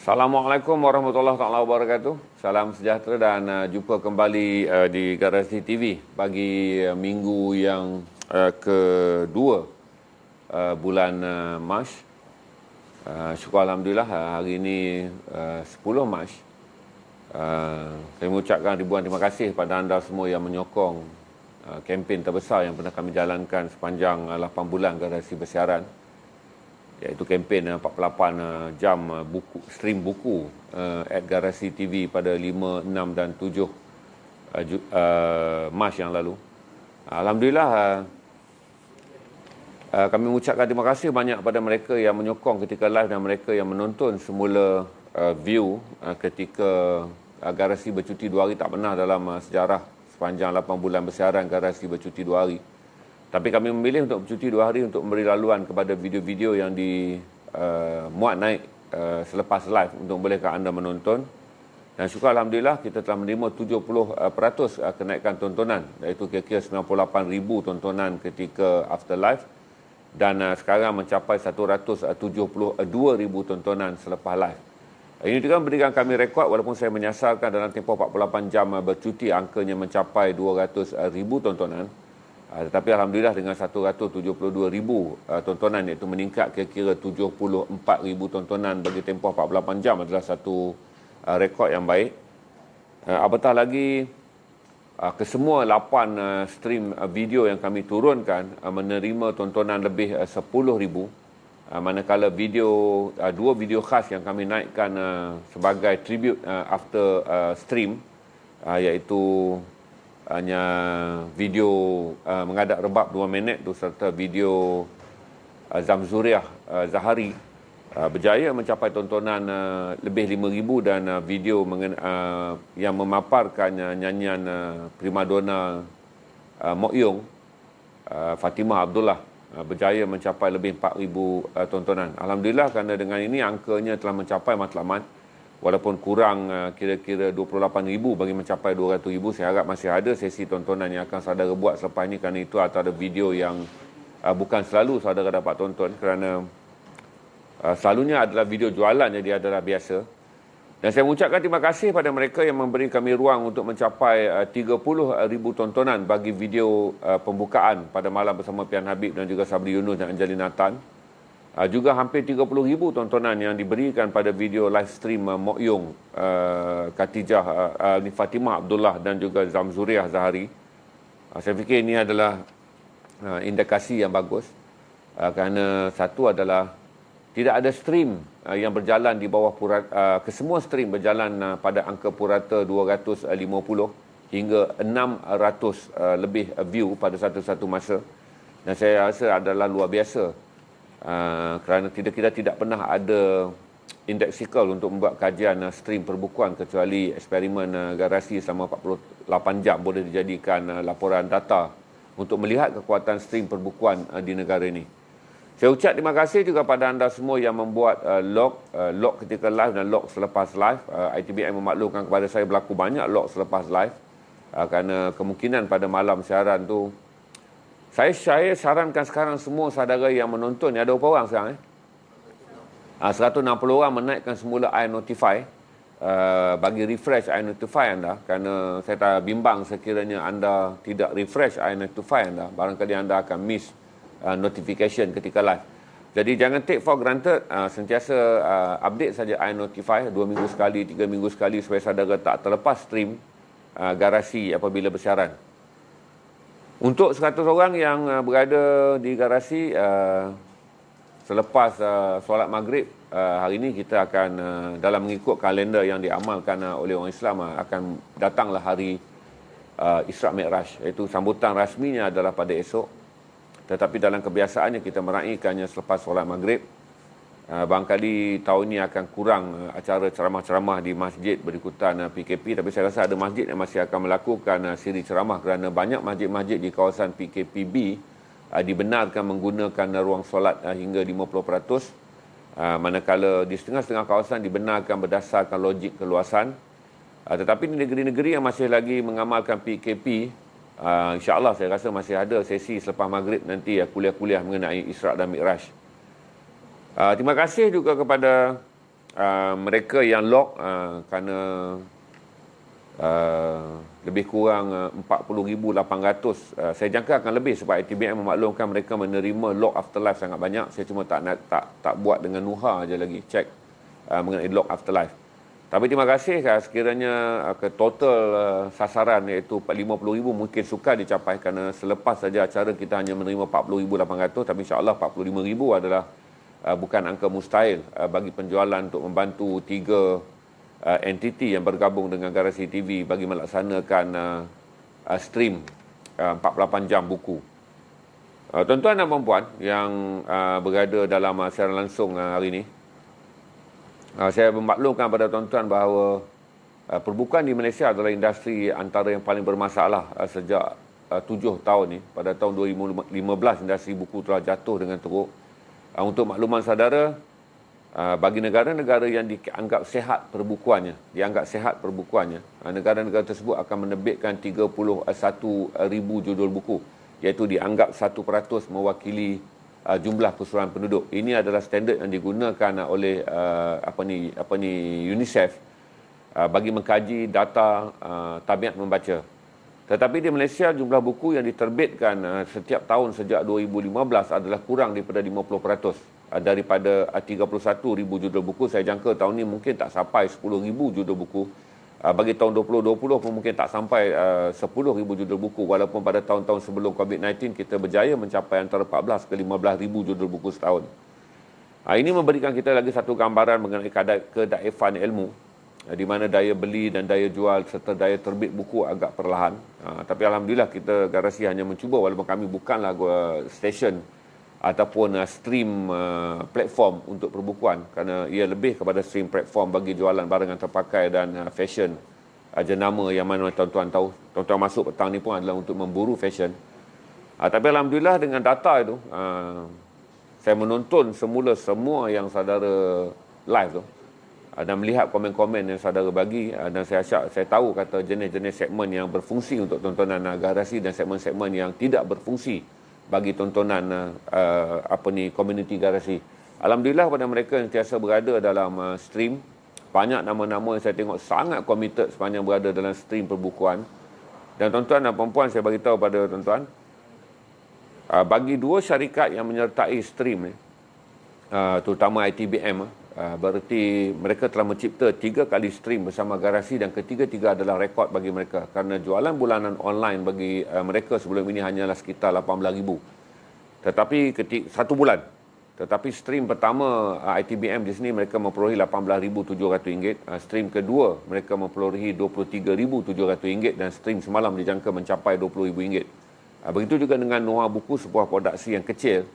Assalamualaikum warahmatullahi wabarakatuh. Salam sejahtera dan jumpa kembali di Garasi TV bagi minggu yang kedua bulan Mac. Syukur Alhamdulillah hari ini 10 Mac. Saya mengucapkan ribuan terima kasih kepada anda semua yang menyokong kempen terbesar yang pernah kami jalankan sepanjang 8 bulan Garasi bersiaran, iaitu kempen 48 jam buku, stream buku at Garasi TV pada 5, 6 dan 7 Mac yang lalu. Alhamdulillah, kami mengucapkan terima kasih banyak kepada mereka yang menyokong ketika live dan mereka yang menonton semula view ketika Garasi bercuti 2 hari. Tak pernah dalam sejarah sepanjang 8 bulan bersiaran Garasi bercuti 2 hari. Tapi kami memilih untuk bercuti 2 hari untuk memberi laluan kepada video-video yang dimuat naik selepas live untuk bolehkan anda menonton. Dan syukur Alhamdulillah kita telah menerima 70% kenaikan tontonan, iaitu kira-kira 98,000 tontonan ketika after live. Dan sekarang mencapai 172,000 tontonan selepas live. Ini juga memberikan kami rekod walaupun saya menyasarkan dalam tempoh 48 jam bercuti angkanya mencapai 200,000 tontonan. Tetapi Alhamdulillah dengan 172,000 tontonan, iaitu meningkat kira-kira 74,000 tontonan bagi tempoh 48 jam adalah satu rekod yang baik. Apatah lagi kesemua 8 stream video yang kami turunkan menerima tontonan lebih 10,000. Manakala dua video khas yang kami naikkan sebagai tribute after stream, iaitu hanya video mengadap rebab 2 minit tu serta video Zamzuriah Zahari berjaya mencapai tontonan lebih 5,000 dan video yang memaparkan nyanyian primadona Mok Yung, Fatimah Abdullah, berjaya mencapai lebih 4,000 tontonan. Alhamdulillah kerana dengan ini angkanya telah mencapai matlamat. Walaupun kurang kira-kira 28,000 bagi mencapai 200,000, saya harap masih ada sesi tontonan yang akan saudara buat selepas ini, kerana itu antara video yang bukan selalu saudara dapat tonton, kerana selalunya adalah video jualan, jadi adalah biasa. Dan saya mengucapkan terima kasih pada mereka yang memberi kami ruang untuk mencapai 30,000 tontonan bagi video pembukaan pada malam bersama Pian Habib dan juga Sabri Yunus dan Angelina Tan. Juga hampir 30,000 tontonan yang diberikan pada video live stream Mok Yung, Khatijah, Fatimah Abdullah dan juga Zamzuriah Zahari. Saya fikir ini adalah indikasi yang bagus, kerana satu adalah tidak ada stream yang berjalan di bawah kesemua stream berjalan pada angka purata 250 hingga 600 lebih view pada satu-satu masa. Dan saya rasa adalah luar biasa. Kerana kita tidak pernah ada indeksikal untuk membuat kajian stream perbukuan, kecuali eksperimen Garasi selama 48 jam boleh dijadikan laporan data untuk melihat kekuatan stream perbukuan di negara ini. Saya ucap terima kasih juga pada anda semua yang membuat log ketika live dan log selepas live. ITBM memaklumkan kepada saya berlaku banyak log selepas live, kerana kemungkinan pada malam siaran tu saya sarankan sekarang semua saudara yang menonton ni, ada berapa orang sekarang 160 orang menaikkan semula iNotify, bagi refresh iNotify anda, kerana saya tak bimbang sekiranya anda tidak refresh iNotify anda, barangkali anda akan miss notification ketika live. Jadi jangan take for granted, sentiasa update saja iNotify 2 minggu sekali, 3 minggu sekali, supaya saudara tak terlepas stream Garasi apabila bersiaran. Untuk 100 orang yang berada di Garasi selepas solat maghrib hari ini, kita akan dalam mengikut kalender yang diamalkan oleh orang Islam, akan datanglah hari Isra' Mi'raj, iaitu sambutan rasminya adalah pada esok. Tetapi dalam kebiasaannya kita meraihkannya selepas solat maghrib. Barangkali tahun ini akan kurang acara ceramah-ceramah di masjid berikutan PKP, tapi saya rasa ada masjid yang masih akan melakukan siri ceramah, kerana banyak masjid-masjid di kawasan PKPB dibenarkan menggunakan ruang solat hingga 50%, manakala di setengah-setengah kawasan dibenarkan berdasarkan logik keluasan. Tetapi di negeri-negeri yang masih lagi mengamalkan PKP, insya-Allah saya rasa masih ada sesi selepas maghrib nanti kuliah-kuliah mengenai Isra' dan Mi'raj. Terima kasih juga kepada mereka yang lock kerana lebih kurang 40,800. Saya jangka akan lebih sebab ITBM memaklumkan mereka menerima log afterlife sangat banyak. Saya cuma tak buat dengan Nuha aja lagi cek mengenai log afterlife. Tapi terima kasih sekiranya ke total sasaran iaitu 50,000 mungkin sukar dicapai kerana selepas saja acara kita hanya menerima 40,800, tapi insya-Allah 45,000 adalah bukan angka mustahil bagi penjualan untuk membantu 3 entiti yang bergabung dengan Garasi TV bagi melaksanakan stream 48 jam buku. Tuan-tuan dan puan-puan yang berada dalam siaran langsung hari ini, saya memaklumkan pada tuan-tuan bahawa perbukuan di Malaysia adalah industri antara yang paling bermasalah sejak 7 tahun ni. Pada tahun 2015 industri buku telah jatuh dengan teruk. Untuk makluman saudara, bagi negara-negara yang dianggap sihat perbukuannya, negara-negara tersebut akan menerbitkan 31,000 judul buku, iaitu dianggap 1% mewakili jumlah keseluruhan penduduk. Ini adalah standard yang digunakan oleh UNICEF bagi mengkaji data tabiat membaca. Tetapi di Malaysia jumlah buku yang diterbitkan setiap tahun sejak 2015 adalah kurang daripada 50%. Daripada 31,000 judul buku, saya jangka tahun ini mungkin tak sampai 10,000 judul buku. Bagi tahun 2020 pun mungkin tak sampai 10,000 judul buku, walaupun pada tahun-tahun sebelum COVID-19 kita berjaya mencapai antara 14 ke 15,000 judul buku setahun. Ini memberikan kita lagi satu gambaran mengenai kedaifan ilmu, di mana daya beli dan daya jual serta daya terbit buku agak perlahan. Tapi Alhamdulillah kita Garasi hanya mencuba, walaupun kami bukanlah stesen ataupun stream platform untuk perbukuan, kerana ia lebih kepada stream platform bagi jualan barangan terpakai dan fashion jenama yang mana tuan-tuan tahu. Tuan-tuan masuk petang ni pun adalah untuk memburu fashion. Tapi Alhamdulillah dengan data itu, saya menonton semula semua yang saudara live tu dan melihat komen-komen yang saudara bagi, dan saya tahu kata jenis-jenis segmen yang berfungsi untuk tontonan Garasi dan segmen-segmen yang tidak berfungsi bagi tontonan komuniti Garasi. Alhamdulillah pada mereka yang sentiasa berada dalam stream, banyak nama-nama yang saya tengok sangat committed sepanjang berada dalam stream perbukuan. Dan tuan-tuan dan puan-puan, saya beritahu pada tuan-tuan, bagi 2 syarikat yang menyertai stream ni, terutama ITBM, berarti mereka telah mencipta 3 kali stream bersama Garasi, dan ketiga-tiga adalah rekod bagi mereka, kerana jualan bulanan online bagi mereka sebelum ini hanyalah sekitar 18,000. Tetapi satu bulan. Tetapi stream pertama ITBM di sini mereka memperolehi RM18,700, stream kedua mereka memperolehi RM23,700, dan stream semalam dijangka mencapai RM20,000. Begitu juga dengan Nuha Buku, sebuah produksi yang kecil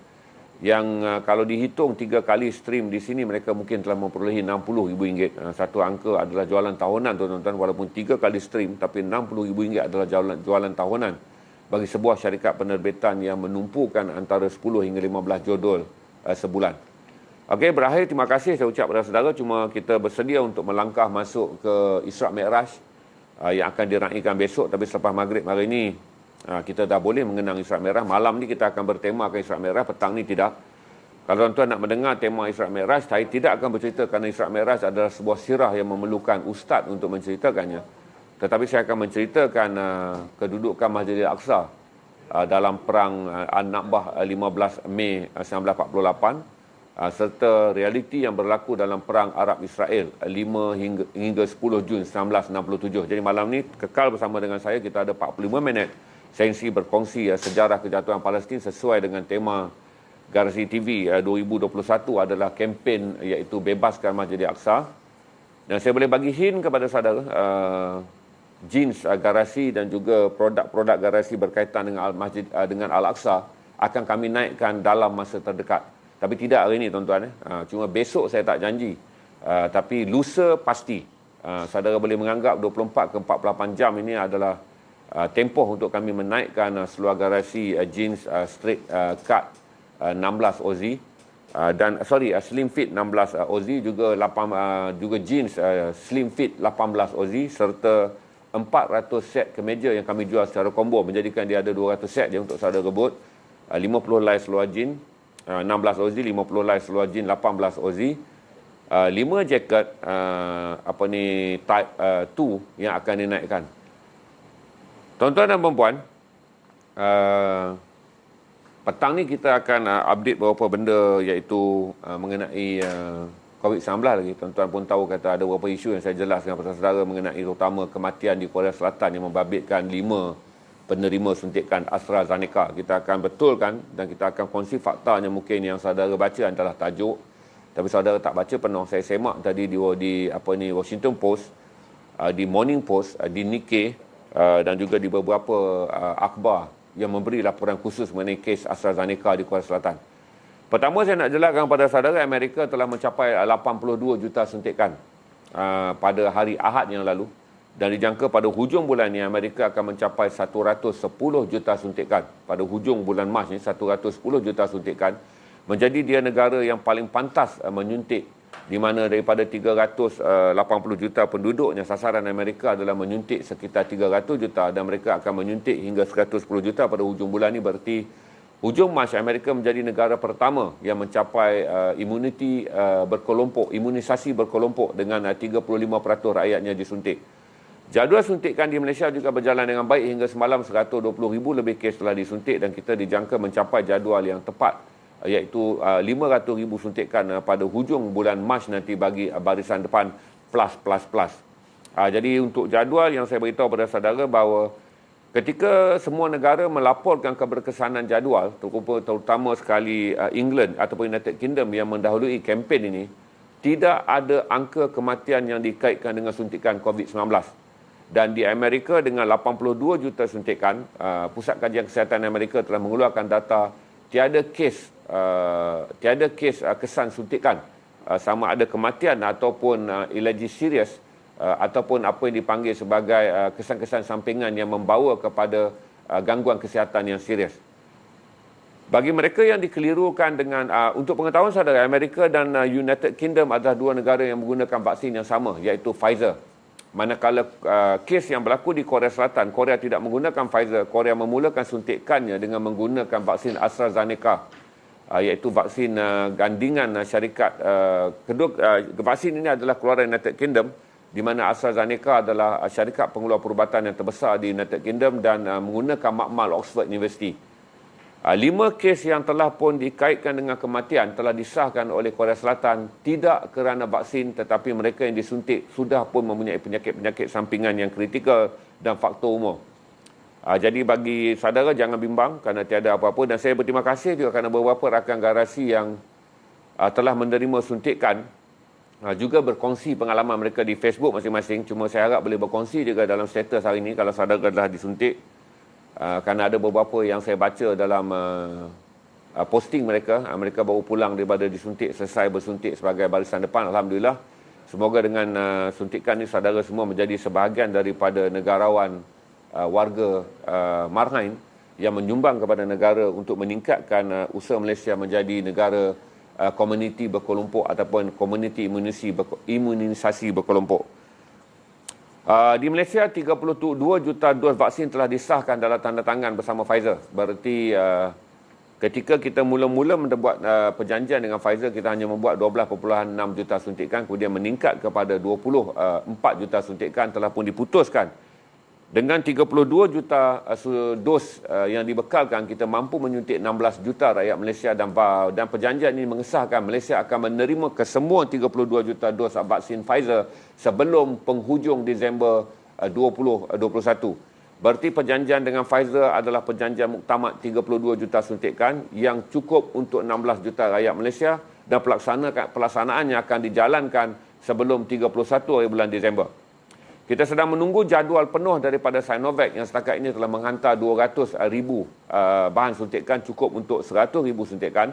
yang kalau dihitung 3 kali stream di sini mereka mungkin telah memperolehi RM60,000. Satu angka adalah jualan tahunan tuan-tuan, walaupun 3 kali stream, tapi RM60,000 adalah jualan tahunan bagi sebuah syarikat penerbitan yang menumpukan antara 10 hingga 15 judul sebulan. Okey, berakhir terima kasih saya ucap kepada saudara. Cuma kita bersedia untuk melangkah masuk ke Isra' Mi'raj yang akan diraikan besok, tapi selepas maghrib hari ini kita dah boleh mengenang Isra' Mi'raj. Malam ni kita akan bertemakan Isra' Mi'raj, petang ni tidak. Kalau tuan-tuan nak mendengar tema Isra' Mi'raj, saya tidak akan bercerita kerana Isra' Mi'raj adalah sebuah sirah yang memerlukan ustaz untuk menceritakannya. Tetapi saya akan menceritakan kedudukan Masjidil Aqsa dalam perang An-Nakbah 15 Mei 1948, serta realiti yang berlaku dalam perang Arab Israel 5 hingga 10 Jun 1967. Jadi malam ni kekal bersama dengan saya, kita ada 45 minit sesi berkongsi sejarah kejatuhan Palestin sesuai dengan tema Garasi TV 2021 adalah kempen iaitu bebaskan Masjidil Aqsa. Dan saya boleh bagi hint kepada saudara, jeans Garasi dan juga produk-produk Garasi berkaitan dengan Masjid dengan Al-Aqsa akan kami naikkan dalam masa terdekat. Tapi tidak hari ini tuan-tuan. Cuma besok saya tak janji. Tapi lusa pasti. Saudara boleh menganggap 24 ke 48 jam ini adalah tempoh untuk kami menaikkan seluar Garasi jeans straight cut 16 Aussie dan slim fit 16 Aussie, juga jeans slim fit 18 Aussie, serta 400 set kemeja yang kami jual secara combo, menjadikan dia ada 200 set je untuk saudara rebut. 50 helai seluar jeans 16 Aussie, 50 helai seluar jeans 18 Aussie, 5 jaket type 2 yang akan dinaikkan. Tuan-tuan dan puan-puan, petang ni kita akan update beberapa benda iaitu mengenai COVID-19 lagi. Tuan-tuan pun tahu kata ada beberapa isu yang saya jelaskan kepada saudara mengenai terutama kematian di Korea Selatan yang membabitkan 5 penerima suntikan AstraZeneca. Kita akan betulkan dan kita akan kongsi faktanya mungkin yang saudara baca adalah tajuk. Tapi saudara tak baca penuh. Saya semak tadi di Washington Post, di Morning Post, di Nikkei dan juga di beberapa akhbar yang memberi laporan khusus mengenai kes AstraZeneca di Korea Selatan. Pertama saya nak jelaskan kepada saudara, Amerika telah mencapai 82 juta suntikan pada hari Ahad yang lalu. Dan dijangka pada hujung bulan ini Amerika akan mencapai 110 juta suntikan. Pada hujung bulan Mac ni 110 juta suntikan. Menjadi dia negara yang paling pantas menyuntik, di mana daripada 380 juta penduduknya, sasaran Amerika adalah menyuntik sekitar 300 juta dan mereka akan menyuntik hingga 110 juta pada hujung bulan ini. Berarti hujung Mac Amerika menjadi negara pertama yang mencapai imunisasi berkelompok dengan 35% rakyatnya disuntik. Jadual suntikan di Malaysia juga berjalan dengan baik hingga semalam 120,000 lebih kes telah disuntik dan kita dijangka mencapai jadual yang tepat iaitu 500,000 suntikan pada hujung bulan Mac nanti bagi barisan depan plus. Jadi untuk jadual yang saya beritahu kepada saudara bahawa ketika semua negara melaporkan keberkesanan jadual, terutama sekali England ataupun United Kingdom yang mendahului kempen ini, tidak ada angka kematian yang dikaitkan dengan suntikan COVID-19. Dan di Amerika dengan 82 juta suntikan, Pusat Kajian Kesihatan Amerika telah mengeluarkan data tiada kes kesan suntikan, sama ada kematian ataupun alleged serious ataupun apa yang dipanggil sebagai kesan-kesan sampingan yang membawa kepada gangguan kesihatan yang serius. Bagi mereka yang dikelirukan dengan untuk pengetahuan saudara, Amerika dan United Kingdom adalah dua negara yang menggunakan vaksin yang sama iaitu Pfizer. Manakala kes yang berlaku di Korea Selatan, Korea tidak menggunakan Pfizer. Korea memulakan suntikannya dengan menggunakan vaksin AstraZeneca, iaitu vaksin gandingan syarikat. Vaksin ini adalah keluaran United Kingdom, di mana AstraZeneca adalah syarikat pengeluar perubatan yang terbesar di United Kingdom dan menggunakan makmal Oxford University. 5 kes yang telah pun dikaitkan dengan kematian telah disahkan oleh Korea Selatan tidak kerana vaksin, tetapi mereka yang disuntik sudah pun mempunyai penyakit-penyakit sampingan yang kritikal dan faktor umur. Jadi bagi saudara jangan bimbang kerana tiada apa-apa, dan saya berterima kasih juga kerana beberapa rakan garasi yang telah menerima suntikan juga berkongsi pengalaman mereka di Facebook masing-masing. Cuma saya harap boleh berkongsi juga dalam status hari ini kalau saudara telah disuntik. Kerana ada beberapa yang saya baca dalam posting mereka, mereka baru pulang daripada disuntik, selesai bersuntik sebagai barisan depan. Alhamdulillah, semoga dengan suntikan ini saudara semua menjadi sebahagian daripada negarawan warga marhain yang menyumbang kepada negara untuk meningkatkan usaha Malaysia menjadi negara komuniti berkelompok ataupun komuniti imunisasi berkelompok. Di Malaysia, 32 juta dos vaksin telah disahkan dalam tanda tangan bersama Pfizer. Berarti ketika kita mula-mula membuat perjanjian dengan Pfizer, kita hanya membuat 12.6 juta suntikan, kemudian meningkat kepada 24 juta suntikan telah pun diputuskan. Dengan 32 juta dos yang dibekalkan, kita mampu menyuntik 16 juta rakyat Malaysia dan perjanjian ini mengesahkan Malaysia akan menerima kesemua 32 juta dos vaksin Pfizer sebelum penghujung Disember 2021. Berarti perjanjian dengan Pfizer adalah perjanjian muktamad 32 juta suntikan yang cukup untuk 16 juta rakyat Malaysia dan pelaksanaannya akan dijalankan sebelum 31 hari bulan Disember. Kita sedang menunggu jadual penuh daripada Sinovac yang setakat ini telah menghantar 200,000 bahan suntikan, cukup untuk 100,000 suntikan.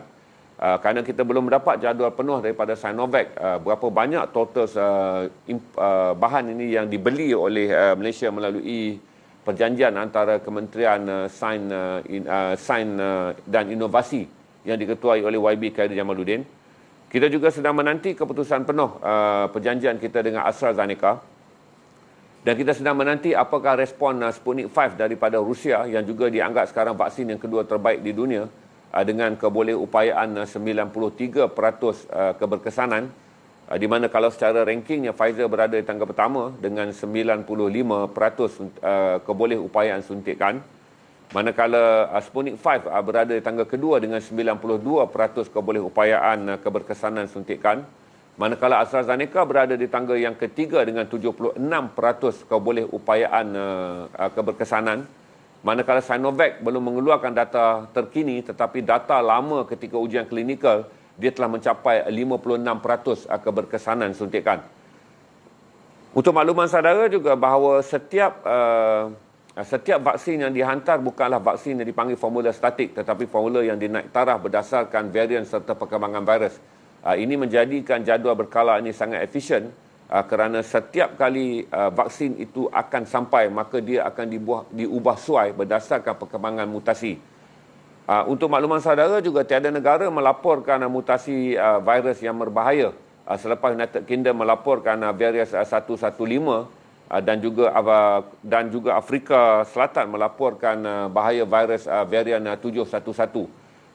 Kerana kita belum mendapat jadual penuh daripada Sinovac, berapa banyak total bahan ini yang dibeli oleh Malaysia melalui perjanjian antara Kementerian Sains dan Inovasi yang diketuai oleh YB Khairi Jamaluddin. Kita juga sedang menanti keputusan penuh perjanjian kita dengan AstraZeneca. Dan kita sedang menanti apakah respon Sputnik V daripada Rusia yang juga dianggap sekarang vaksin yang kedua terbaik di dunia dengan kebolehupayaan 93% keberkesanan. Di mana kalau secara rankingnya Pfizer berada di tangga pertama dengan 95% kebolehupayaan suntikan, manakala Sputnik 5 berada di tangga kedua dengan 92% kebolehupayaan keberkesanan suntikan, manakala AstraZeneca berada di tangga yang ketiga dengan 76% kebolehupayaan keberkesanan, manakala Sinovac belum mengeluarkan data terkini tetapi data lama ketika ujian klinikal dia telah mencapai 56% keberkesanan suntikan. Untuk makluman saudara juga bahawa setiap vaksin yang dihantar bukanlah vaksin yang dipanggil formula statik tetapi formula yang dinaik taraf berdasarkan varian serta perkembangan virus. Ini menjadikan jadual berkala ini sangat efisien kerana setiap kali vaksin itu akan sampai maka dia akan diubah suai berdasarkan perkembangan mutasi. Untuk makluman saudara juga tiada negara melaporkan mutasi virus yang berbahaya selepas United Kingdom melaporkan varian 115 dan juga Afrika Selatan melaporkan bahaya virus varian 711.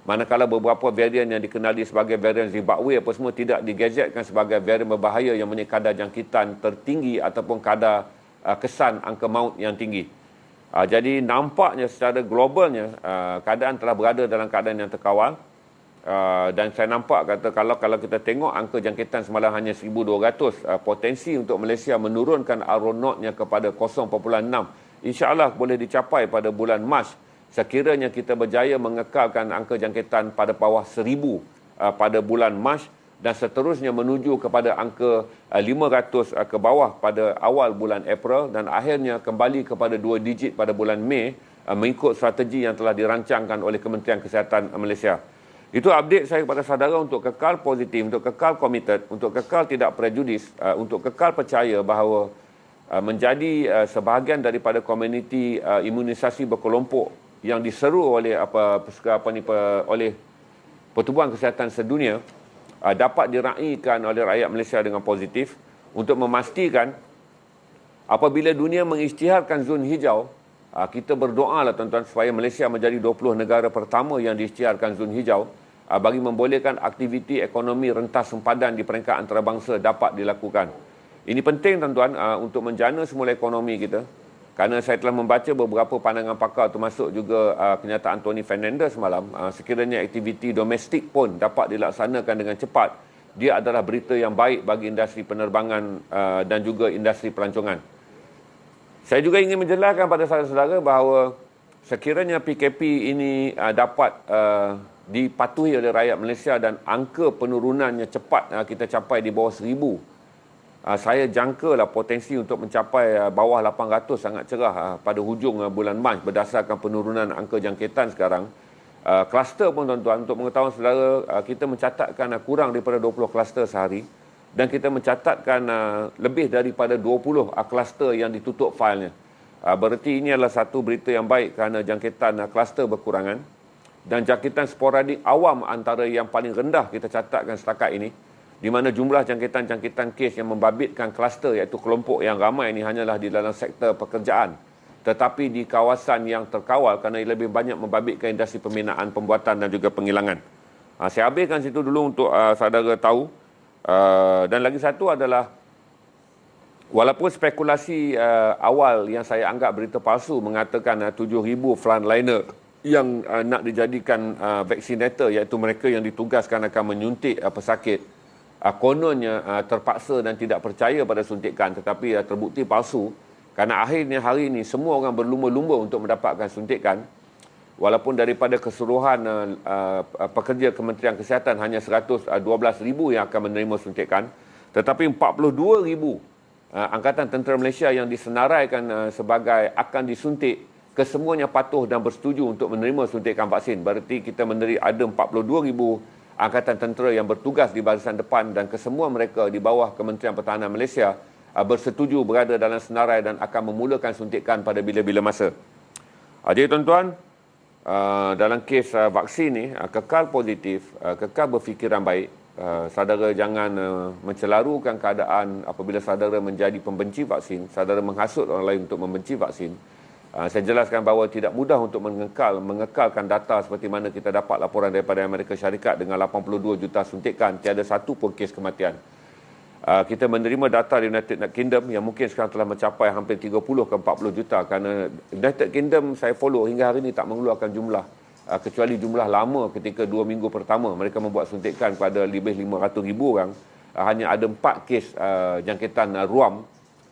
Manakala beberapa varian yang dikenali sebagai varian Zimbabwe apa semua tidak digazetkan sebagai varian berbahaya yang mempunyai kadar jangkitan tertinggi ataupun kadar kesan angka maut yang tinggi. Jadi nampaknya secara globalnya keadaan telah berada dalam keadaan yang terkawal. Dan saya nampak kata kalau kita tengok angka jangkitan semalam hanya 1,200, potensi untuk Malaysia menurunkan aeronautnya kepada 0.6 insya-Allah boleh dicapai pada bulan Mac sekiranya kita berjaya mengekalkan angka jangkitan pada bawah 1,000 pada bulan Mac dan seterusnya menuju kepada angka 500 ke bawah pada awal bulan April dan akhirnya kembali kepada 2 digit pada bulan Mei mengikut strategi yang telah dirancangkan oleh Kementerian Kesihatan Malaysia. Itu update saya kepada saudara untuk kekal positif, untuk kekal committed, untuk kekal tidak prejudis, untuk kekal percaya bahawa menjadi sebahagian daripada komuniti imunisasi berkelompok yang diseru oleh oleh Pertubuhan Kesihatan Sedunia dapat diraihkan oleh rakyat Malaysia dengan positif untuk memastikan apabila dunia mengisytiharkan zon hijau, kita berdoalah tuan-tuan supaya Malaysia menjadi 20 negara pertama yang diisytiharkan zon hijau bagi membolehkan aktiviti ekonomi rentas sempadan di peringkat antarabangsa dapat dilakukan. Ini penting tuan-tuan untuk menjana semula ekonomi kita. Kerana saya telah membaca beberapa pandangan pakar termasuk juga kenyataan Tony Fernandez semalam, sekiranya aktiviti domestik pun dapat dilaksanakan dengan cepat, dia adalah berita yang baik bagi industri penerbangan dan juga industri pelancongan. Saya juga ingin menjelaskan pada saudara-saudara bahawa sekiranya PKP ini dapat dipatuhi oleh rakyat Malaysia dan angka penurunannya cepat kita capai di bawah 1,000, saya jangkalah potensi untuk mencapai bawah 800 sangat cerah pada hujung bulan Mac berdasarkan penurunan angka jangkitan sekarang. Kluster pun tuan-tuan, untuk mengetahui saudara, kita mencatatkan kurang daripada 20 kluster sehari dan kita mencatatkan lebih daripada 20 kluster yang ditutup failnya. Berarti ini adalah satu berita yang baik kerana jangkitan kluster berkurangan dan jangkitan sporadik awam antara yang paling rendah kita catatkan setakat ini, di mana jumlah jangkitan-jangkitan kes yang membabitkan kluster iaitu kelompok yang ramai ini hanyalah di dalam sektor pekerjaan tetapi di kawasan yang terkawal kerana lebih banyak membabitkan industri pembinaan, pembuatan dan juga penghilangan. Saya habiskan situ dulu untuk saudara tahu. Dan lagi satu adalah walaupun spekulasi awal yang saya anggap berita palsu mengatakan 7,000 frontliner yang nak dijadikan vaccinator iaitu mereka yang ditugaskan akan menyuntik pesakit, kononnya terpaksa dan tidak percaya pada suntikan tetapi terbukti palsu kerana akhirnya hari ini semua orang berlumba-lumba untuk mendapatkan suntikan walaupun daripada keseluruhan pekerja Kementerian Kesihatan hanya 112,000 yang akan menerima suntikan tetapi 42,000 Angkatan Tentera Malaysia yang disenaraikan sebagai akan disuntik kesemuanya patuh dan bersetuju untuk menerima suntikan vaksin. Berarti kita ada 42,000 Angkatan Tentera yang bertugas di barisan depan dan kesemua mereka di bawah Kementerian Pertahanan Malaysia bersetuju berada dalam senarai dan akan memulakan suntikan pada bila-bila masa. Jadi tuan-tuan, dalam kes vaksin ni, kekal positif, kekal berfikiran baik. Saudara jangan mencelarukan keadaan apabila saudara menjadi pembenci vaksin, saudara menghasut orang lain untuk membenci vaksin. Saya jelaskan bahawa tidak mudah untuk mengekalkan data seperti mana kita dapat laporan daripada Amerika Syarikat dengan 82 juta suntikan, tiada satu pun kes kematian. Kita menerima data di United Kingdom yang mungkin sekarang telah mencapai hampir 30 ke 40 juta, kerana United Kingdom saya follow hingga hari ini tak mengeluarkan jumlah, kecuali jumlah lama ketika 2 minggu pertama mereka membuat suntikan kepada lebih 500,000 orang. Hanya ada 4 kes jangkitan ruam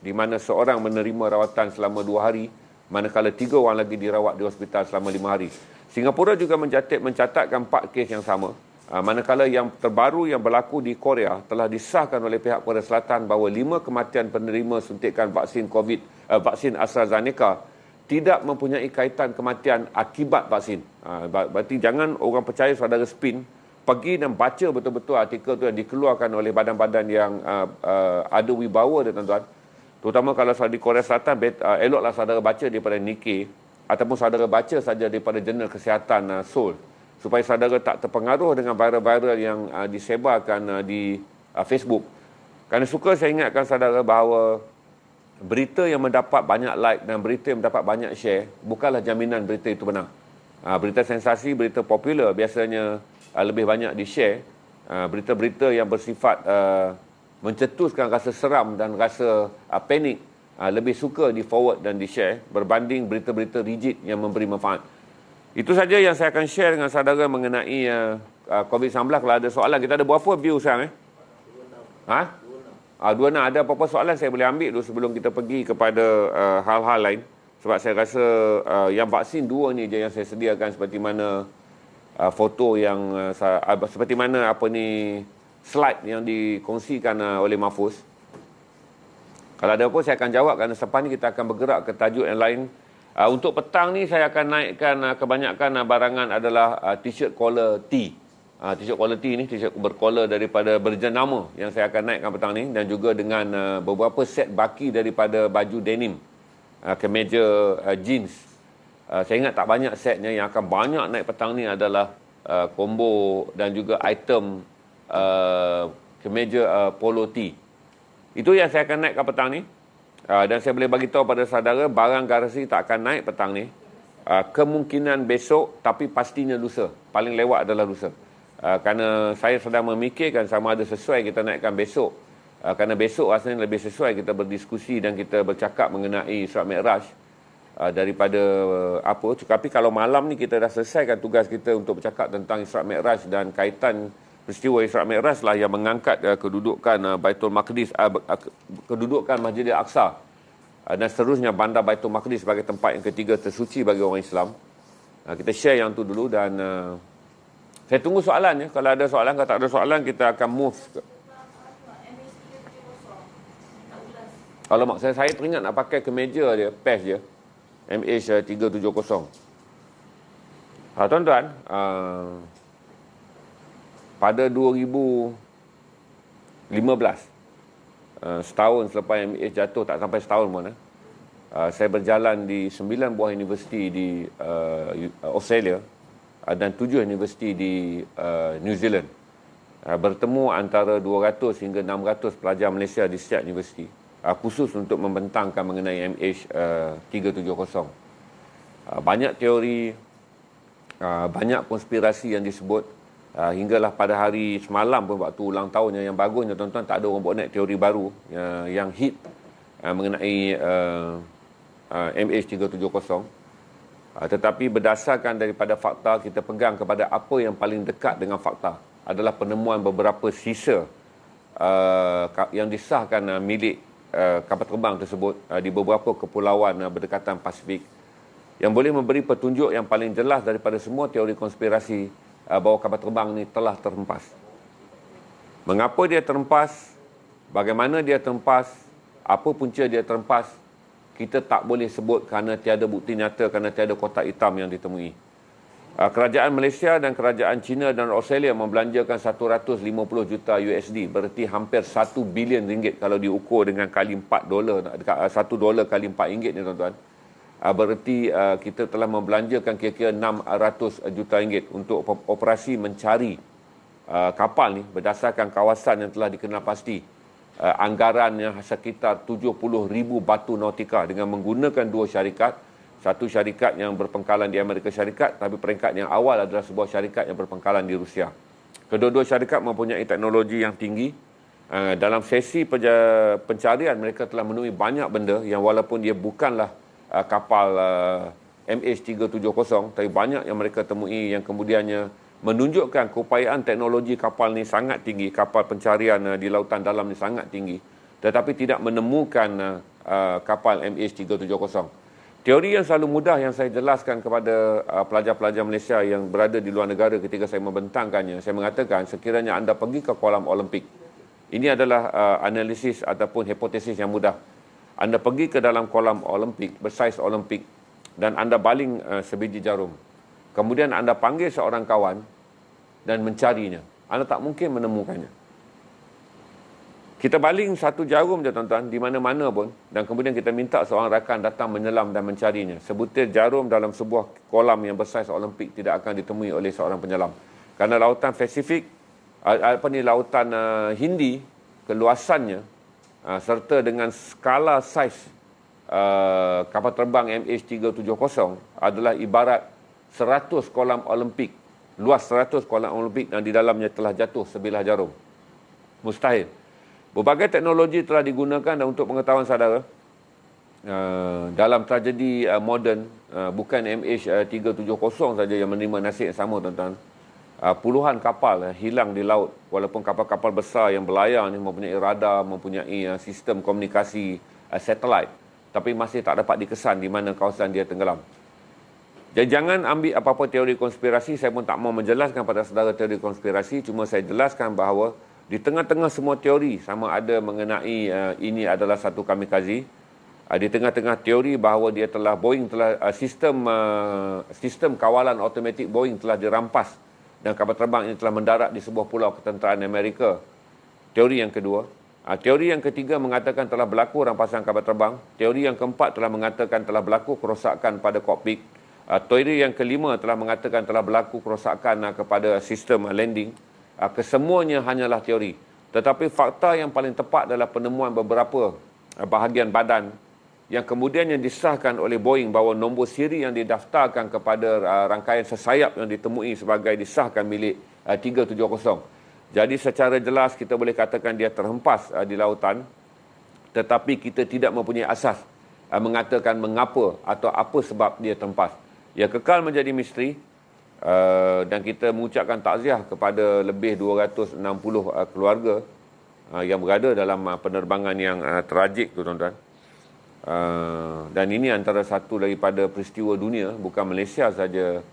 di mana seorang menerima rawatan selama 2 hari, manakala 3 orang lagi dirawat di hospital selama 5 hari. Singapura juga mencatatkan 4 kes yang sama. Manakala yang terbaru yang berlaku di Korea telah disahkan oleh pihak Korea Selatan bahawa 5 kematian penerima suntikan vaksin AstraZeneca tidak mempunyai kaitan kematian akibat vaksin. Berarti jangan orang percaya saudara spin, pergi dan baca betul-betul artikel tu yang dikeluarkan oleh badan-badan yang ada wibawa dia, tuan-tuan. Terutama kalau saudara di Korea Selatan, eloklah saudara baca daripada Nikkei ataupun saudara baca saja daripada jurnal kesihatan Seoul, supaya saudara tak terpengaruh dengan viral-viral yang disebarkan di Facebook. Kerana suka saya ingatkan saudara bahawa berita yang mendapat banyak like dan berita yang mendapat banyak share bukanlah jaminan berita itu benar. Berita sensasi, berita popular biasanya lebih banyak di-share. Berita-berita yang bersifat mencetuskan rasa seram dan rasa panik lebih suka di-forward dan di-share berbanding berita-berita rigid yang memberi manfaat. Itu saja yang saya akan share dengan saudara mengenai COVID-19. Kalau ada soalan, kita ada berapa view sekarang? 26. Ada apa-apa soalan saya boleh ambil dulu sebelum kita pergi kepada hal-hal lain. Sebab saya rasa yang vaksin 2 ni je yang saya sediakan, seperti mana foto yang seperti mana slide yang dikongsikan oleh Mahfuz. Kalau ada apa saya akan jawab, kerana selepas ni kita akan bergerak ke tajuk yang lain. Untuk petang ni saya akan naikkan kebanyakan barangan adalah t-shirt collar T. T-shirt collar T ni t-shirt bercollar daripada berjenama yang saya akan naikkan petang ni, dan juga dengan beberapa set baki daripada baju denim, kemeja jeans. Saya ingat tak banyak setnya. Yang akan banyak naik petang ni adalah combo dan juga item kemeja polo T. Itu yang saya akan naikkan petang ni. Dan saya boleh bagi tahu pada saudara, barang garasi tak akan naik petang ni. Kemungkinan besok, tapi pastinya lusa. Paling lewat adalah lusa. Kerana saya sedang memikirkan sama ada sesuai kita naikkan besok. Kerana besok rasanya lebih sesuai kita berdiskusi dan kita bercakap mengenai Isra' Mi'raj daripada apa. Tapi kalau malam ni kita dah selesaikan tugas kita untuk bercakap tentang Isra' Mi'raj dan kaitan peristiwa Isra' Mi'raj lah yang mengangkat kedudukan Baitul Maqdis, kedudukan Masjidil Aqsa dan seterusnya bandar Baitul Maqdis sebagai tempat yang ketiga tersuci bagi orang Islam. Kita share yang tu dulu, dan saya tunggu soalan ya. Kalau ada soalan, kalau tak ada soalan kita akan move. Alamak, saya teringat nak pakai kemeja dia, patch dia, MH370. Tuan-tuan, pada 2015, setahun selepas MH jatuh, tak sampai setahun pun, saya berjalan di 9 buah universiti di Australia dan 7 universiti di New Zealand. Bertemu antara 200 hingga 600 pelajar Malaysia di setiap universiti, khusus untuk membentangkan mengenai MH370. Banyak teori, banyak konspirasi yang disebut. Hinggalah pada hari semalam pun, waktu ulang tahunnya, yang bagusnya tuan-tuan, tak ada orang buat naik teori baru yang hit mengenai MH370. Tetapi berdasarkan daripada fakta, kita pegang kepada apa yang paling dekat dengan fakta adalah penemuan beberapa sisa yang disahkan milik kapal terbang tersebut di beberapa kepulauan berdekatan Pasifik, yang boleh memberi petunjuk yang paling jelas daripada semua teori konspirasi bahawa kapal terbang ni telah terhempas. Mengapa dia terhempas, bagaimana dia terhempas, apa punca dia terhempas, kita tak boleh sebut kerana tiada bukti nyata, kerana tiada kotak hitam yang ditemui. Kerajaan Malaysia dan kerajaan China dan Australia membelanjakan 150 juta USD, berarti hampir 1 bilion ringgit kalau diukur dengan kali 4 dolar, 1 dolar kali 4 ringgit ni tuan-tuan. Berarti kita telah membelanjakan kira-kira 600 juta ringgit untuk operasi mencari kapal ni berdasarkan kawasan yang telah dikenal pasti. Anggarannya sekitar 70,000 batu nautika dengan menggunakan 2 syarikat. Satu syarikat yang berpangkalan di Amerika Syarikat, tapi peringkat yang awal adalah sebuah syarikat yang berpangkalan di Rusia. Kedua-dua syarikat mempunyai teknologi yang tinggi Dalam sesi pencarian, mereka telah menemui banyak benda yang walaupun dia bukanlah kapal MH370, tapi banyak yang mereka temui yang kemudiannya menunjukkan keupayaan teknologi kapal ni sangat tinggi, kapal pencarian di lautan dalam ni sangat tinggi, tetapi tidak menemukan kapal MH370. Teori yang selalu mudah yang saya jelaskan kepada pelajar-pelajar Malaysia yang berada di luar negara ketika saya membentangkannya, saya mengatakan sekiranya anda pergi ke kolam Olimpik, ini adalah analisis ataupun hipotesis yang mudah. Anda pergi ke dalam kolam Olimpik, bersaiz Olimpik, dan anda baling sebiji jarum. Kemudian anda panggil seorang kawan dan mencarinya. Anda tak mungkin menemukannya. Kita baling satu jarum je tuan-tuan, di mana-mana pun, dan kemudian kita minta seorang rakan datang menyelam dan mencarinya. Sebutir jarum dalam sebuah kolam yang bersaiz Olimpik tidak akan ditemui oleh seorang penyelam. Kerana lautan Pasifik, lautan Hindi, keluasannya, serta dengan skala saiz kapal terbang MH370 adalah ibarat 100 kolam Olimpik. Luas 100 kolam Olimpik dan di dalamnya telah jatuh sebilah jarum. Mustahil. Berbagai teknologi telah digunakan dan untuk pengetahuan saudara, dalam tragedi moden, bukan MH370 saja yang menerima nasib yang sama tuan-tuan. Puluhan kapal hilang di laut, walaupun kapal-kapal besar yang berlayar ni mempunyai radar, mempunyai sistem komunikasi satelit, tapi masih tak dapat dikesan di mana kawasan dia tenggelam. Jadi jangan ambil apa-apa teori konspirasi. Saya pun tak mau menjelaskan pada saudara teori konspirasi, cuma saya jelaskan bahawa di tengah-tengah semua teori, sama ada mengenai ini adalah satu kamikaze, di tengah-tengah teori bahawa dia telah Boeing telah sistem kawalan automatik Boeing telah dirampas dan kapal terbang ini telah mendarat di sebuah pulau ketenteraan Amerika. Teori yang kedua. Teori yang ketiga mengatakan telah berlaku rampasan kapal terbang. Teori yang keempat telah mengatakan telah berlaku kerosakan pada kokpit. Teori yang kelima telah mengatakan telah berlaku kerosakan kepada sistem landing. Kesemuanya hanyalah teori. Tetapi fakta yang paling tepat adalah penemuan beberapa bahagian badan yang kemudiannya disahkan oleh Boeing bahawa nombor siri yang didaftarkan kepada rangkaian sesayap yang ditemui sebagai disahkan milik 370. Jadi secara jelas kita boleh katakan dia terhempas di lautan, tetapi kita tidak mempunyai asas mengatakan mengapa atau apa sebab dia terhempas. Ia kekal menjadi misteri. Dan kita mengucapkan takziah kepada lebih 260 keluarga yang berada dalam penerbangan yang tragik tu tuan-tuan. Dan ini antara satu daripada peristiwa dunia, bukan Malaysia saja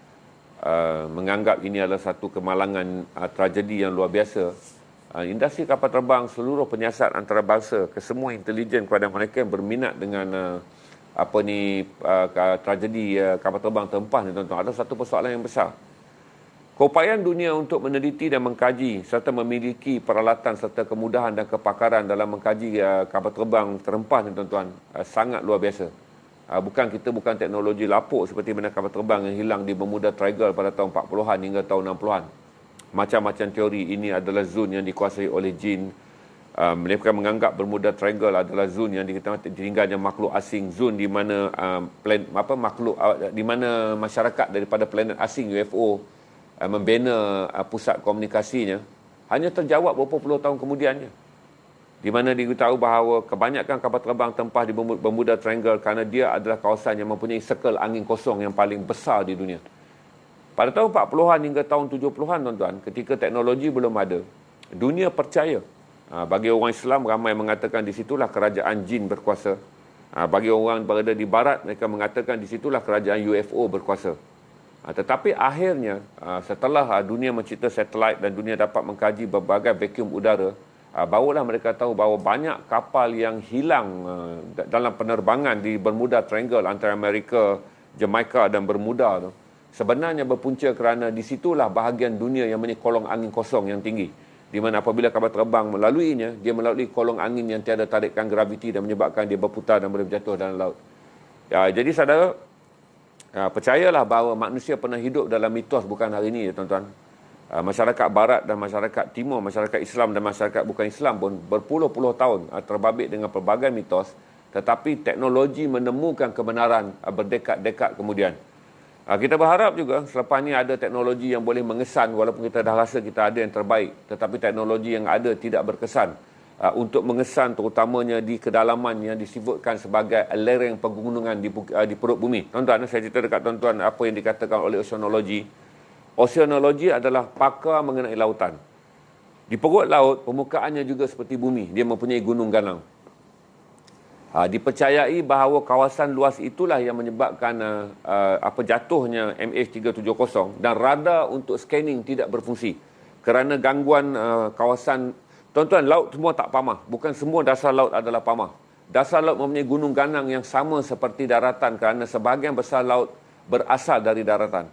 menganggap ini adalah satu kemalangan tragedi yang luar biasa. Industri kapal terbang, seluruh penyiasat antarabangsa, kesemua intelijen kepada mereka yang berminat dengan tragedi kapal terbang terhempas ni tuan-tuan, ada satu persoalan yang besar. Keupayaan dunia untuk meneliti dan mengkaji serta memiliki peralatan serta kemudahan dan kepakaran dalam mengkaji kapal terbang terhempas ni tuan-tuan sangat luar biasa. Bukan teknologi lapuk seperti mana kapal terbang yang hilang di Bermuda Triangle pada tahun 40-an hingga tahun 60-an. Macam-macam teori, ini adalah zon yang dikuasai oleh jin. Mereka menganggap Bermuda Triangle adalah zon yang ditinggalnya makhluk asing, zon di mana di mana masyarakat daripada planet asing UFO membina pusat komunikasinya, hanya terjawab beberapa puluh tahun kemudiannya. Di mana diketahui bahawa kebanyakan kapal terbang terhempas di Bermuda Triangle kerana dia adalah kawasan yang mempunyai serkel angin kosong yang paling besar di dunia. Pada tahun 40-an hingga tahun 70-an tuan-tuan, ketika teknologi belum ada, dunia percaya. Bagi orang Islam, ramai mengatakan di situlah kerajaan jin berkuasa. Bagi orang berada di barat, mereka mengatakan di situlah kerajaan UFO berkuasa. Tetapi akhirnya, setelah dunia mencipta satelit dan dunia dapat mengkaji berbagai vacuum udara, barulah mereka tahu bahawa banyak kapal yang hilang dalam penerbangan di Bermuda Triangle antara Amerika, Jamaica dan Bermuda tu, sebenarnya berpunca kerana di situlah bahagian dunia yang mempunyai kolong angin kosong yang tinggi, di mana apabila kapal terbang melaluinya, dia melalui kolong angin yang tiada tarikan graviti dan menyebabkan dia berputar dan boleh berjatuh dalam laut. Jadi saudara, percayalah bahawa manusia pernah hidup dalam mitos bukan hari ini, tuan-tuan. Masyarakat barat dan masyarakat timur, masyarakat Islam dan masyarakat bukan Islam pun berpuluh-puluh tahun terbabit dengan pelbagai mitos, tetapi teknologi menemukan kebenaran berdekad-dekad kemudian. Kita berharap juga selepas ini ada teknologi yang boleh mengesan, walaupun kita dah rasa kita ada yang terbaik, tetapi teknologi yang ada tidak berkesan. untuk mengesan terutamanya di kedalaman yang disebutkan sebagai lereng pegunungan di perut bumi. Tuan-tuan, saya cerita dekat tuan-tuan apa yang dikatakan oleh oceanologi. Oceanologi adalah pakar mengenai lautan. Di perut laut, permukaannya juga seperti bumi. Dia mempunyai gunung ganang. Dipercayai bahawa kawasan luas itulah yang menyebabkan jatuhnya MH370 dan radar untuk scanning tidak berfungsi kerana gangguan kawasan. Tuan-tuan, laut semua tak pamah. Bukan semua dasar laut adalah pamah. Dasar laut mempunyai gunung ganang yang sama seperti daratan kerana sebahagian besar laut berasal dari daratan.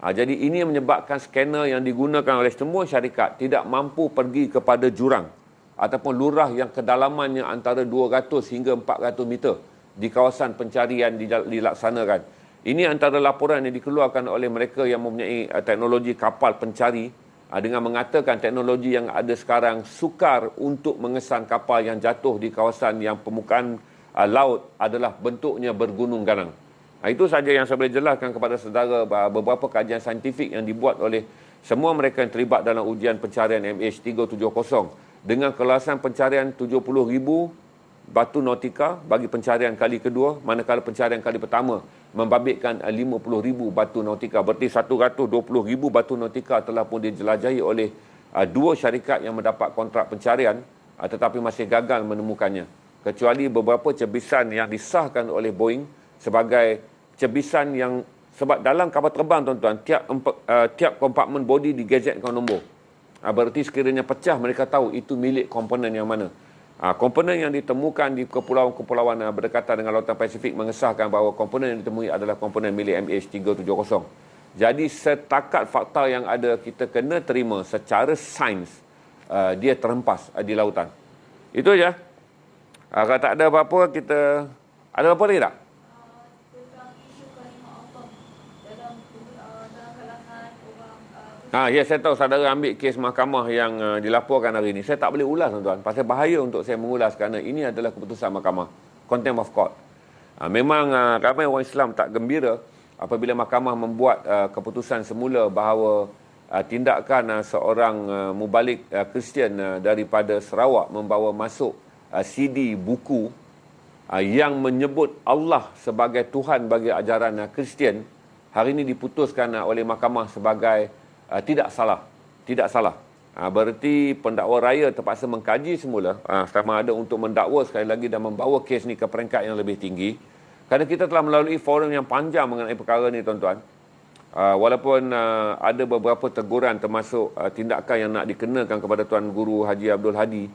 Jadi ini yang menyebabkan scanner yang digunakan oleh semua syarikat tidak mampu pergi kepada jurang ataupun lurah yang kedalamannya antara 200 hingga 400 meter di kawasan pencarian dilaksanakan. Ini antara laporan yang dikeluarkan oleh mereka yang mempunyai teknologi kapal pencari dengan mengatakan teknologi yang ada sekarang sukar untuk mengesan kapal yang jatuh di kawasan yang permukaan laut adalah bentuknya bergunung ganang. Itu saja yang saya boleh jelaskan kepada saudara beberapa kajian saintifik yang dibuat oleh semua mereka yang terlibat dalam ujian pencarian MH370 dengan keluasan pencarian 70,000 batu nautika bagi pencarian kali kedua, manakala pencarian kali pertama membabitkan 50,000 batu nautika. Berarti 120,000 batu nautika telah pun dijelajahi oleh dua syarikat yang mendapat kontrak pencarian tetapi masih gagal menemukannya. Kecuali beberapa cebisan yang disahkan oleh Boeing sebagai cebisan yang, sebab dalam kapal terbang tuan-tuan, tiap kompartmen bodi digazetkan nombor. Berarti sekiranya pecah, mereka tahu itu milik komponen yang mana. Komponen yang ditemukan di kepulauan-kepulauan berdekatan dengan lautan Pasifik mengesahkan bahawa komponen yang ditemui adalah komponen milik MH370. Jadi setakat fakta yang ada, kita kena terima secara sains dia terhempas di lautan. Itu aja. Kalau tak ada apa-apa, kita ada apa-apa lagi tak? Ya, saya tahu saudara ambil kes mahkamah yang dilaporkan hari ini. Saya tak boleh ulas, tuan-tuan. Pasal bahaya untuk saya mengulas kerana ini adalah keputusan mahkamah. Contempt of court. Memang ramai orang Islam tak gembira apabila mahkamah membuat keputusan semula bahawa tindakan seorang mubalik Kristian daripada Sarawak membawa masuk CD buku yang menyebut Allah sebagai Tuhan bagi ajaran Kristian, hari ini diputuskan oleh mahkamah sebagai tidak salah. Berarti pendakwa raya terpaksa mengkaji semula sama ada untuk mendakwa sekali lagi dan membawa kes ni ke peringkat yang lebih tinggi. Kerana kita telah melalui forum yang panjang mengenai perkara ni, tuan-tuan. Walaupun ada beberapa teguran termasuk tindakan yang nak dikenakan kepada Tuan Guru Haji Abdul Hadi,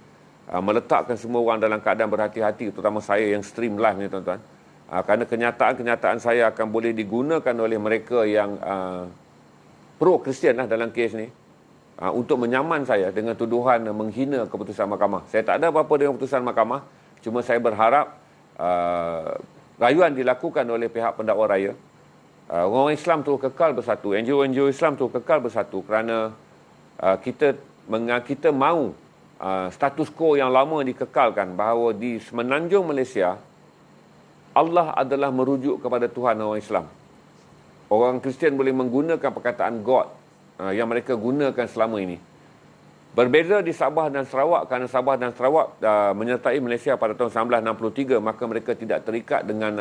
meletakkan semua orang dalam keadaan berhati-hati, terutama saya yang stream live ni, tuan-tuan. Kerana kenyataan saya akan boleh digunakan oleh mereka yang pro-Kristian dalam kes ni untuk menyaman saya dengan tuduhan menghina keputusan mahkamah. Saya tak ada apa-apa dengan keputusan mahkamah, cuma saya berharap rayuan dilakukan oleh pihak pendakwa raya. Orang Islam tu kekal bersatu, NGO Islam tu kekal bersatu kerana kita mahu status quo yang lama dikekalkan, bahawa di semenanjung Malaysia Allah adalah merujuk kepada Tuhan orang Islam. Orang Kristian boleh menggunakan perkataan God yang mereka gunakan selama ini. Berbeza di Sabah dan Sarawak, kerana Sabah dan Sarawak menyertai Malaysia pada tahun 1963, maka mereka tidak terikat dengan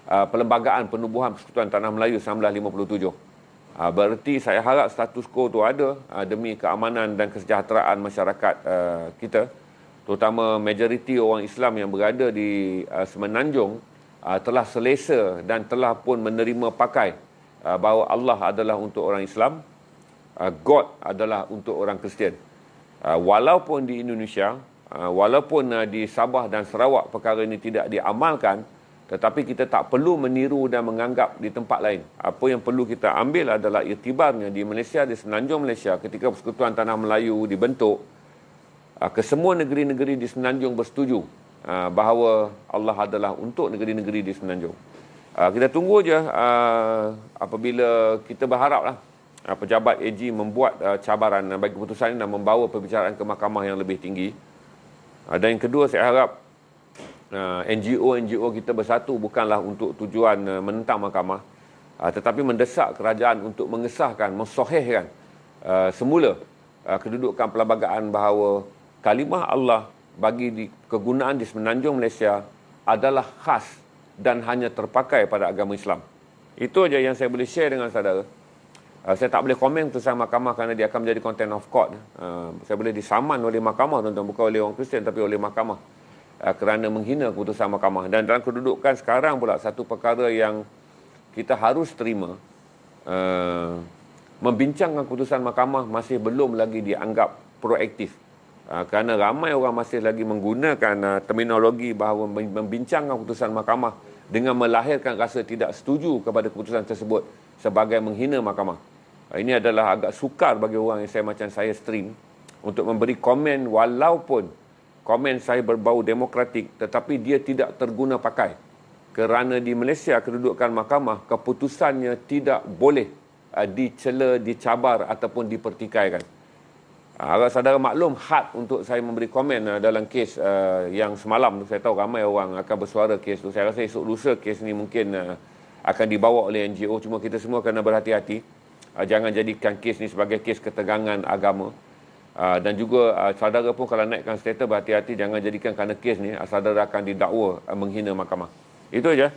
Perlembagaan Penubuhan Persekutuan Tanah Melayu 1957. Berarti saya harap status quo itu ada demi keamanan dan kesejahteraan masyarakat kita, terutama majoriti orang Islam yang berada di Semenanjung telah selesa dan telah pun menerima pakai bahawa Allah adalah untuk orang Islam, God adalah untuk orang Kristian. Walaupun di Indonesia, walaupun di Sabah dan Sarawak perkara ini tidak diamalkan, tetapi kita tak perlu meniru dan menganggap di tempat lain. Apa yang perlu kita ambil adalah iktibarnya di Malaysia, di Semenanjung Malaysia, ketika Persekutuan Tanah Melayu dibentuk, kesemua negeri-negeri di Semenanjung bersetuju bahawa Allah adalah untuk negeri-negeri di Semenanjung. Kita tunggu je apabila kita berharaplah pejabat AG membuat cabaran bagi keputusan ini dan membawa perbicaraan ke mahkamah yang lebih tinggi. Dan yang kedua, saya harap NGO kita bersatu bukanlah untuk tujuan menentang mahkamah, tetapi mendesak kerajaan untuk mengesahkan, mensahihkan semula kedudukan perlembagaan bahawa kalimah Allah kegunaan di Semenanjung Malaysia adalah khas dan hanya terpakai pada agama Islam. Itu aja yang saya boleh share dengan saudara. Saya tak boleh komen keputusan mahkamah kerana dia akan menjadi contempt of court. Saya boleh disaman oleh mahkamah, tuan-tuan, bukan oleh orang Kristian tapi oleh mahkamah kerana menghina keputusan mahkamah. Dan dalam kedudukan sekarang pula, satu perkara yang kita harus terima, membincangkan keputusan mahkamah masih belum lagi dianggap proaktif. Kerana ramai orang masih lagi menggunakan terminologi bahawa membincangkan keputusan mahkamah dengan melahirkan rasa tidak setuju kepada keputusan tersebut sebagai menghina mahkamah. Ini adalah agak sukar bagi orang yang macam saya stream untuk memberi komen walaupun komen saya berbau demokratik, tetapi dia tidak terguna pakai. Kerana di Malaysia kedudukan mahkamah, keputusannya tidak boleh dicela, dicabar ataupun dipertikaikan. Harap saudara maklum had untuk saya memberi komen dalam kes yang semalam. Saya tahu ramai orang akan bersuara kes tu. Saya rasa esok lusa kes ni mungkin akan dibawa oleh NGO. Cuma kita semua kena berhati-hati. Jangan jadikan kes ni sebagai kes ketegangan agama. Dan juga saudara pun kalau naikkan status, berhati-hati. Jangan jadikan kerana kes ni saudara akan didakwa menghina mahkamah. Itu aja.